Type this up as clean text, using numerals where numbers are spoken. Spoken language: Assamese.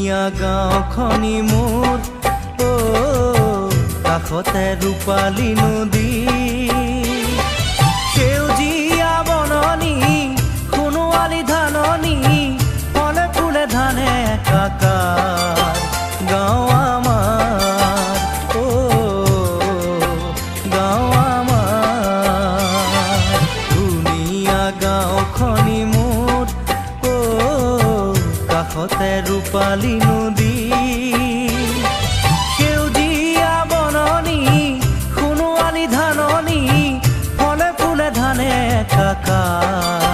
ধুনীয়া গাঁওখনি মোৰ কাষতে ৰূপালী নদী সেউজীয়া বননি সোণোৱালী ধাননি ফলে ফুলে ধানে একাকাৰ গাঁও আমাৰ গাঁও আমাৰ ধুনীয়া গাঁওখনি মোৰ কাষতে ৰূপালী নদী সেউজীয়া বননি সোণোৱালী ধাননি ফলে ফুলে ধানে একাকাৰ